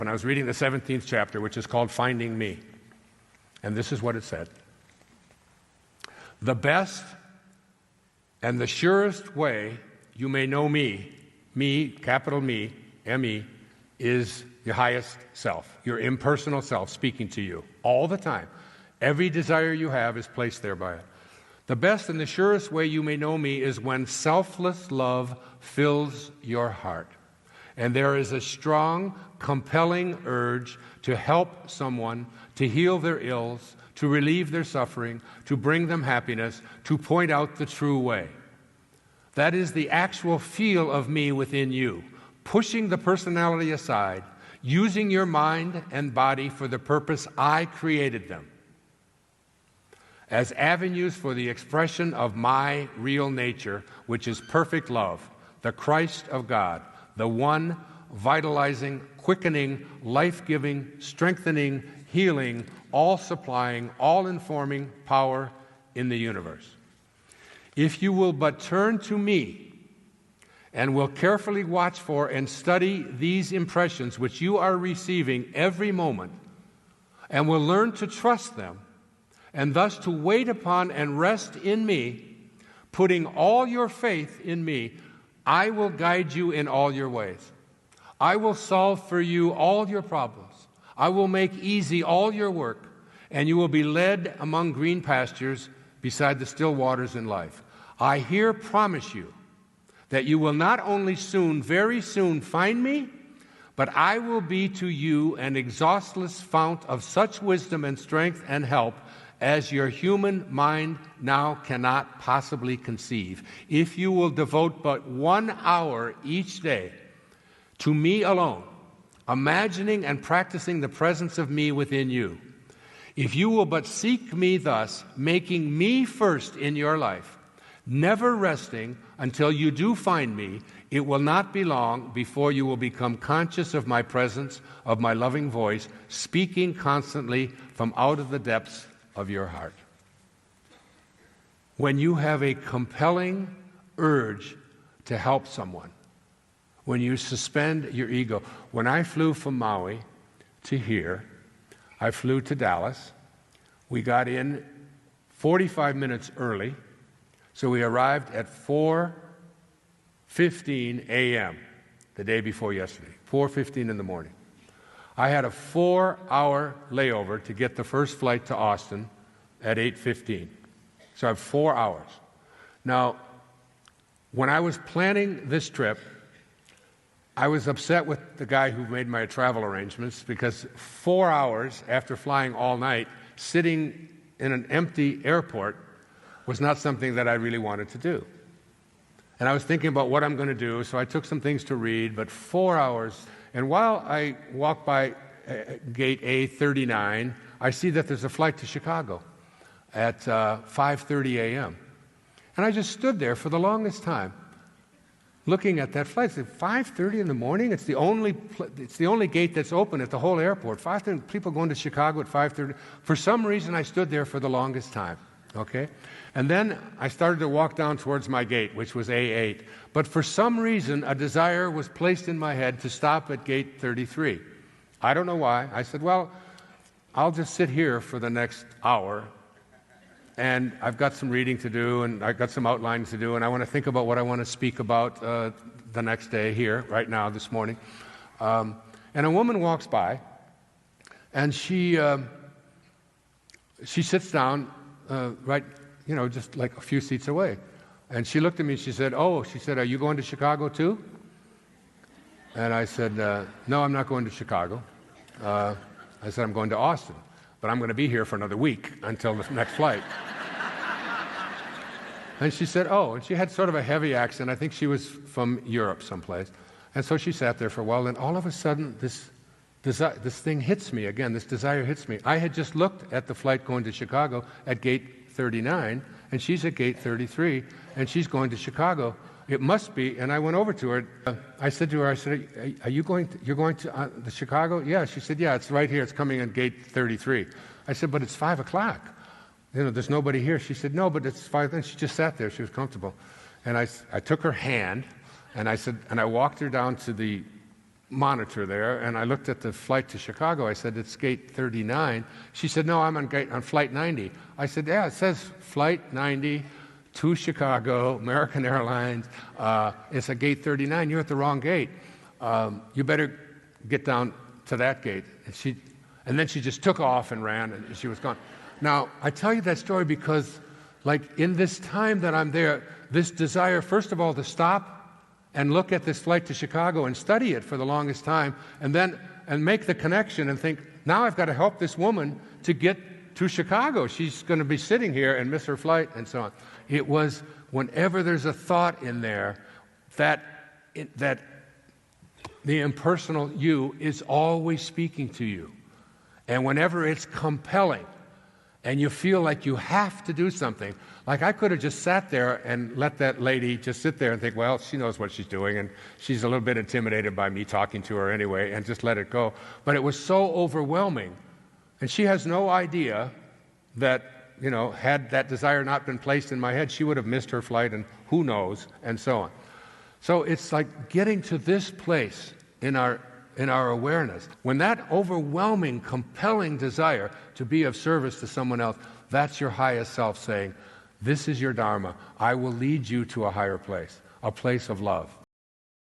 when I was reading the 17th chapter, which is called Finding Me. And this is what it said. The best and the surest way you may know me, capital Me, M-E, is your highest self, your impersonal self speaking to you all the time. Every desire you have is placed there by it. The best and the surest way you may know me is when selfless love fills your heart. And there is a strong, compelling urge to help someone, to heal their ills, to relieve their suffering, to bring them happiness, to point out the true way. That is the actual feel of me within you, pushing the personality aside, using your mind and body for the purpose I created them, as avenues for the expression of my real nature, which is perfect love, the Christ of God, the one vitalizing, quickening, life-giving, strengthening, healing, all-supplying, all-informing power in the universe. If you will but turn to me and will carefully watch for and study these impressions which you are receiving every moment, and will learn to trust them, and thus to wait upon and rest in me, putting all your faith in me, I will guide you in all your ways. I will solve for you all your problems. I will make easy all your work, and you will be led among green pastures beside the still waters in life. I here promise you that you will not only soon, very soon find me, but I will be to you an exhaustless fount of such wisdom and strength and help as your human mind now cannot possibly conceive, if you will devote but 1 hour each day to me alone, imagining and practicing the presence of me within you. If you will but seek me thus, making me first in your life, never resting until you do find me, it will not be long before you will become conscious of my presence, of my loving voice, speaking constantly from out of the depths of your heart. When you have a compelling urge to help someone, when you suspend your ego. When I flew from Maui to here, I flew to Dallas. We got in 45 minutes early, so we arrived at 4:15 a.m. the day before yesterday, 4:15 in the morning. I had a 4-hour layover to get the first flight to Austin at 8:15. So I have 4 hours. Now, when I was planning this trip, I was upset with the guy who made my travel arrangements because 4 hours after flying all night, sitting in an empty airport was not something that I really wanted to do. And I was thinking about what I'm going to do, so I took some things to read, but 4 hours. And while I walk by gate A39, I see that there's a flight to Chicago at 5:30 a.m. And I just stood there for the longest time, looking at that flight. I said, 5:30 in the morning? It's the only gate that's open at the whole airport. 5:30, people going to Chicago at 5:30. For some reason, I stood there for the longest time. Okay? And then I started to walk down towards my gate, which was A8. But for some reason, a desire was placed in my head to stop at gate 33. I don't know why. I said, well, I'll just sit here for the next hour, and I've got some reading to do, and I've got some outlining to do, and I want to think about what I want to speak about the next day here, right now, this morning. And a woman walks by, and she sits down right, just like a few seats away. And she looked at me and she said, are you going to Chicago too? And I said, no, I'm not going to Chicago. I said, I'm going to Austin, but I'm going to be here for another week until the next flight. And she said, and she had sort of a heavy accent. I think she was from Europe someplace. And so she sat there for a while, and all of a sudden, this thing hits me again. This desire hits me. I had just looked at the flight going to Chicago at gate 39, and she's at gate 33, and she's going to Chicago. It must be. And I went over to her. I said to her, you're going to the Chicago? Yeah. She said, yeah, it's right here. It's coming at gate 33. I said, but it's 5 o'clock. There's nobody here. She said, no, but it's 5. And she just sat there. She was comfortable. And I took her hand, and I walked her down to the monitor there, and I looked at the flight to Chicago. I said, it's gate 39. She said, no, I'm on flight 90. I said, yeah, it says flight 90 to Chicago, American Airlines. It's a gate 39. You're at the wrong gate. You better get down to that gate. And then she just took off and ran, and she was gone. Now, I tell you that story because, like, in this time that I'm there, this desire, first of all, to stop and look at this flight to Chicago and study it for the longest time, and make the connection and think, now I've got to help this woman to get to Chicago. She's going to be sitting here and miss her flight, and so on. It was whenever there's a thought in there that the impersonal you is always speaking to you. And whenever it's compelling, and you feel like you have to do something, like I could have just sat there and let that lady just sit there and think, well, she knows what she's doing, and she's a little bit intimidated by me talking to her anyway, and just let it go. But it was so overwhelming, and she has no idea that, had that desire not been placed in my head, she would have missed her flight, and who knows, and so on. So it's like getting to this place in our awareness. When that overwhelming, compelling desire to be of service to someone else, that's your highest self saying, this is your Dharma. I will lead you to a higher place, a place of love.